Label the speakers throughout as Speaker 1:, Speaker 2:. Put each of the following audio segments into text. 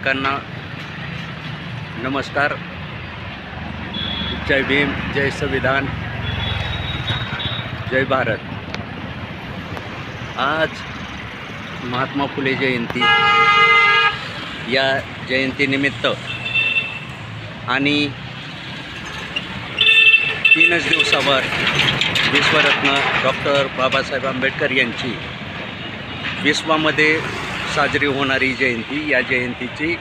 Speaker 1: प्रेक्षकांना नमस्कार. जय भीम, जय संविधान, जय भारत. आज महात्मा फुले जयंती. या जयंतीनिमित्त आणि 3 दिवसावर विश्वरत्न डॉक्टर बाबासाहेब आंबेडकर यांची विश्वामध्ये साजरी होणारी जयंती, या जयंतीची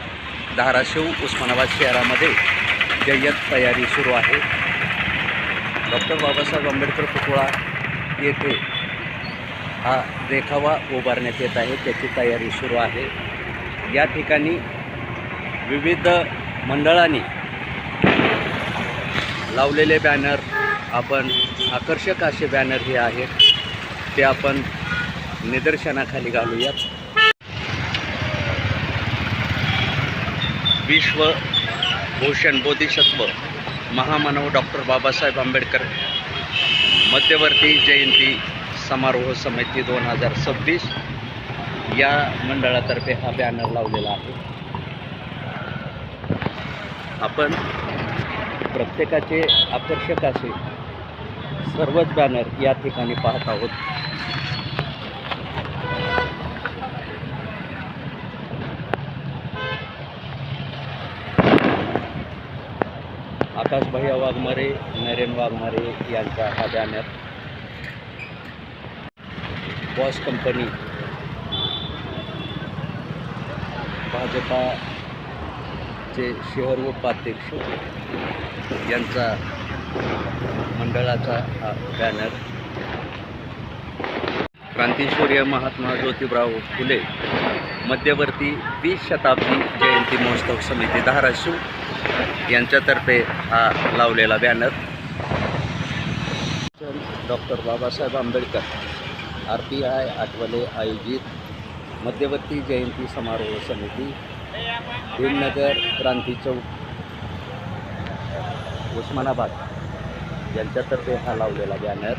Speaker 1: धाराशिव उस्मानाबाद शहरामध्ये जय्यत तयारी सुरू आहे. डॉक्टर बाबासाहेब आंबेडकर पुतळा येथे हा देखावा उभारण्यात येत आहे, त्याची तयारी सुरू आहे. या ठिकाणी विविध मंडळांनी लावलेले बॅनर, आपण आकर्षक असे बॅनर हे आहेत, ते आपण निदर्शनाखाली घालूयात. विश्व भूषण बोधिसत्व महामानव डॉक्टर बाबासाहेब आंबेडकर मध्यवर्ती जयंती समारोह समिती 2026 या मंडळातर्फे हा बॅनर लावलेला आहे. आपण प्रत्येकाचे आकर्षक असे सर्वच बॅनर या ठिकाणी पाहत आहोत. आकाश भैया वाघमारे, नरेन वाघमारे यांचा हा बॅनर. बॉस कंपनी, भाजपाचे शहर उपाध्यक्ष यांचा मंडळाचा हा बॅनर. क्रांतीसूर्य महात्मा ज्योतिराव फुले मध्यवर्ती 20 शताब्दी जयंती महोत्सव समिती धाराशिव यांच्यातर्फे हा लावलेला banner. Doctor Babasaheb Ambedkar RPI Athawale आयोजित मध्यवर्ती जयंती समारोह समिती भीमनगर क्रांती चौक उस्मानाबाद यांच्यातर्फे हा लावलेला बॅनर.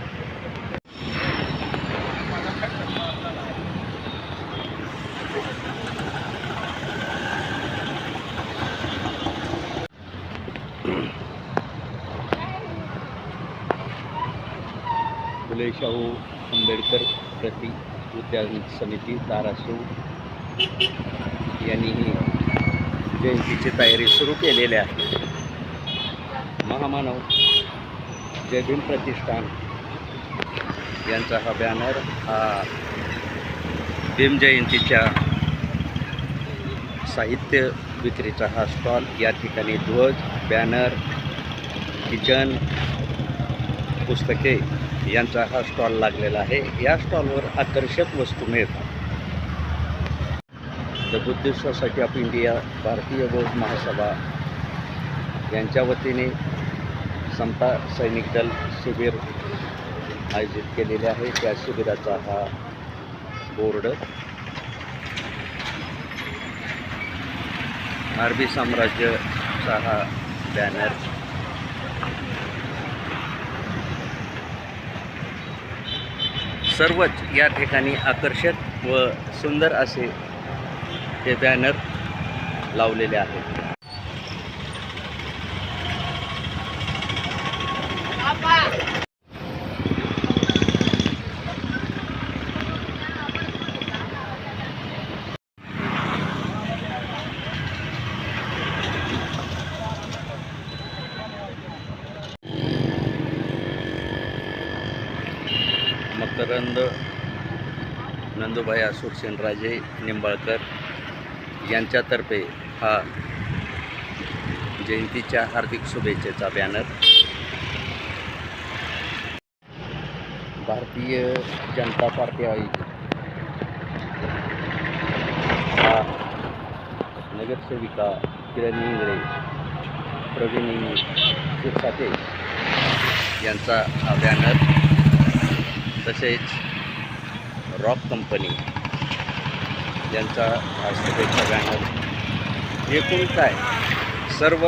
Speaker 1: फुले शाहू आंबेडकर प्रति उद्यान समिती धाराशिव यांनी ही जयंतीची तयारी सुरू केलेली आहे. महामानव जय भीम प्रतिष्ठान यांचा हा बॅनर, हा भीम जयंतीच्या साहित्य विक्रीचा हा स्टॉल. या ठिकाणी ध्वज, बॅनर, किचन, पुस्तके यांचा हा स्टॉल लागलेला आहे. या स्टॉलवर आकर्षक वस्तू मिळतात. The Buddhist society of India, भारतीय बौद्ध महासभा यांच्या वतीने समता सैनिक दल शिबिर आयोजित केलेले आहे. त्या शिबिराचा हा बोर्ड. अरबी साम्राज्याचा हा बॅनर. सर्वच या ठिकाणी आकर्षक व सुंदर असे हे बॅनर लावलेले आहेत. मकरंद नंदुभाई सुरसेनराजे निंबाळकर यांच्यातर्फे हा जयंतीच्या हार्दिक शुभेच्छेचा बॅनर. भारतीय जनता पार्टी आयोजित हा नगरसेविका किरण इंगळे, प्रवीण शिरसाटे यांचा हा बॅनर. तसेच रॉक कंपनी यांचा हा शुभेच्छा बॅनर. एकूण काय सर्व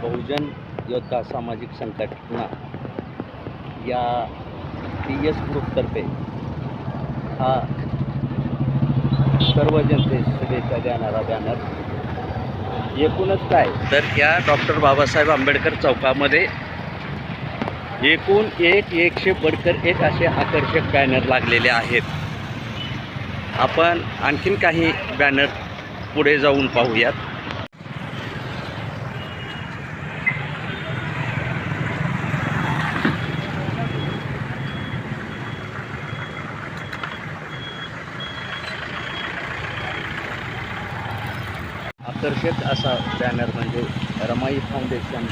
Speaker 1: बहुजन योद्धा सामाजिक संघटना या TS ग्रुपतर्फे हा सर्व जनतेस शुभेच्छा देणारा बॅनर. एकूणच काय तर या डॉक्टर बाबासाहेब आंबेडकर चौकामध्ये एकूण 100 बडकर 1 असे आकर्षक बॅनर लागलेले आहेत. आपण आणखीन काही बॅनर पुढे जाऊन पाहूयात. आकर्षक असा बॅनर म्हणजे रमाई फाउंडेशन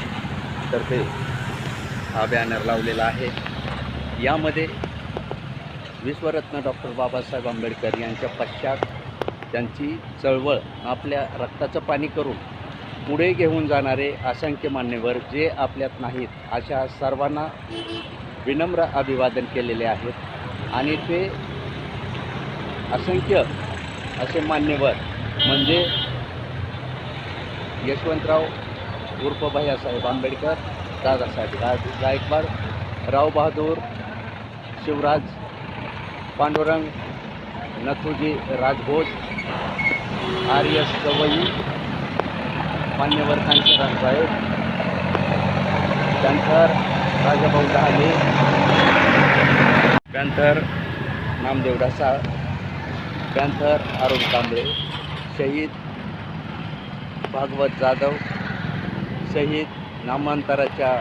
Speaker 1: तर्फे हा बॅनर लावलेला आहे. यामध्ये विश्वरत्न डॉक्टर बाबासाहेब आंबेडकर यांच्या पश्चात त्यांची चळवळ आपल्या रक्ताचं पाणी करून पुढे घेऊन जाणारे असंख्य मान्यवर जे आपल्यात नाहीत अशा सर्वांना विनम्र अभिवादन केलेले आहेत. आणि ते असंख्य असे मान्यवर म्हणजे यशवंतराव उर्फ भैयासाहेब आंबेडकर, दादासाहेब गायकवाड, राव बहादूर, शिवराज पांडुरंग, नथुजी राजभोज, आर.एस. गवई, मान्यवर कांशीराम साहेब, त्यानंतर राजाभाऊ डहाले, त्यानंतर नामदेव ढसाळ, त्यानंतर अरुण कांबळे, शहीद भागवत जाधव, शहीद नामांतराच्या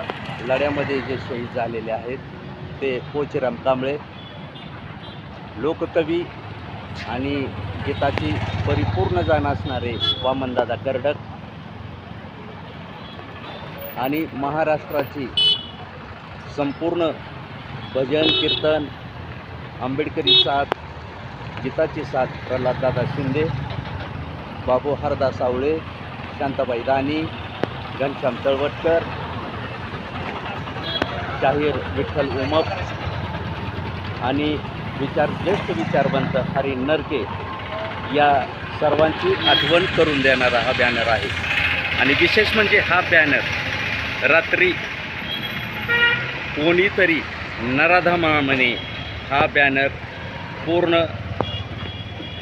Speaker 1: लढ्यामध्ये जे शहीद झालेले आहेत ते पोचराम कांबळे, लोककवी आणि गीताची परिपूर्ण जाण असणारे वामनदादा कर्डक आणि महाराष्ट्राची संपूर्ण भजन कीर्तन आंबेडकरी साथ, गीताची साथ प्रल्हाददादा शिंदे, बाबू हरदा सावळे, शांताबाई दानी, घनश्याम तळवटकर, शाहीर विठ्ठल उमप आणि ज्येष्ठ विचारवंत हरी नरके या सर्वांची आठवण करून देणारा हा बॅनर आहे. आणि विशेष म्हणजे हा बॅनर रात्री कोणीतरी नराधमाने हा बॅनर पूर्ण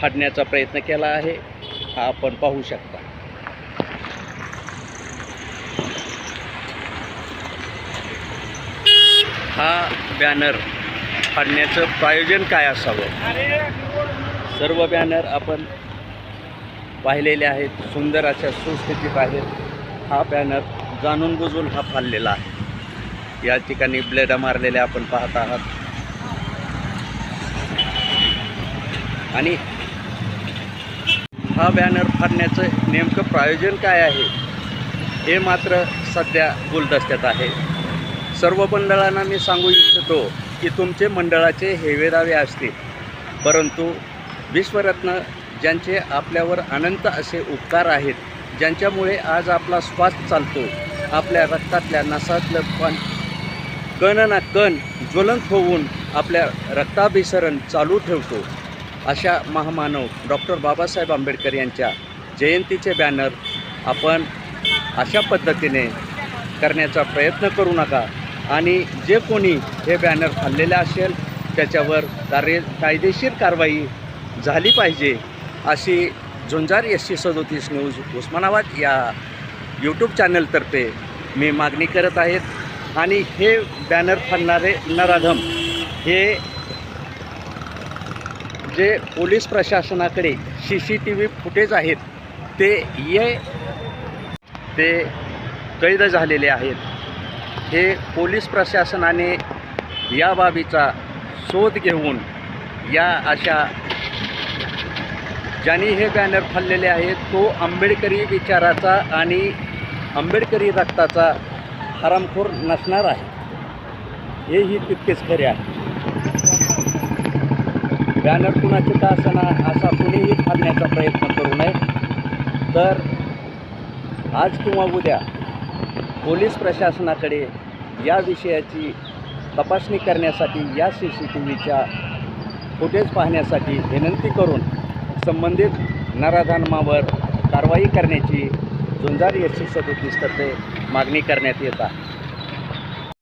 Speaker 1: फाडण्याचा प्रयत्न केला आहे. हा आपण पाहू शकता. हा बॅनर फाडण्याचं प्रायोजन काय असावं. सर्व बॅनर आपण पाहिलेले आहेत, सुंदर अशा सुस्थितीत आहेत. हा बॅनर जाणून बुजून हा फाडलेला आहे. या ठिकाणी ब्लेडा मारलेल्या आपण पाहत आहात. आणि हा बॅनर फाडण्याचं नेमकं प्रायोजन काय आहे हे मात्र सध्या गुलदस्त्यात आहे. सर्व मंडळांना मी सांगू इच्छितो की तुमचे मंडळाचे हेवेदावे असतील, परंतु विश्वरत्न ज्यांचे आपल्यावर अनंत असे उपकार आहेत, ज्यांच्यामुळे आज आपला श्वास चालतो, आपल्या रक्तातल्या नसातलं पण कण ना कण ज्वलंत होऊन आपल्या रक्ताभिसरण चालू ठेवतो, अशा महामानव डॉक्टर बाबासाहेब आंबेडकर यांच्या जयंतीचे बॅनर आपण अशा पद्धतीने करण्याचा प्रयत्न करू नका. आणि जे कोणी हे बॅनर फाडलेले असेल त्याच्यावर कायदेशीर कारवाई झाली पाहिजे अशी झुंजार SC37 न्यूज उस्मानाबाद या यूट्यूब चॅनलतर्फे मी मागणी करत आहेत. आणि हे बॅनर फाडणारे नराधम हे जे पोलीस प्रशासनाकडे CCTV फुटेज आहेत ते कैद झालेले आहेत. हे पोलीस प्रशासनाने या बाबीचा शोध घेऊन या अशा ज्यांनी हे बॅनर फाडलेले आहेत तो आंबेडकरी विचाराचा आणि आंबेडकरी रक्ताचा हरामखोर नसणार आहे, हेही तितकेच खरे आहे. बॅनर कुणाचे का असना असा कुणीही फाडण्याचा प्रयत्न करू नये. तर आज किंवा उद्या पोलीस प्रशासनाकडे या विषयाची तपासणी करण्यासाठी या CCTVच्या फुटेज पाहण्यासाठी विनंती करून संबंधित नराधमावर कारवाई करण्याची झुंजार SC37 तर्फे मागणी करण्यात येत आहे.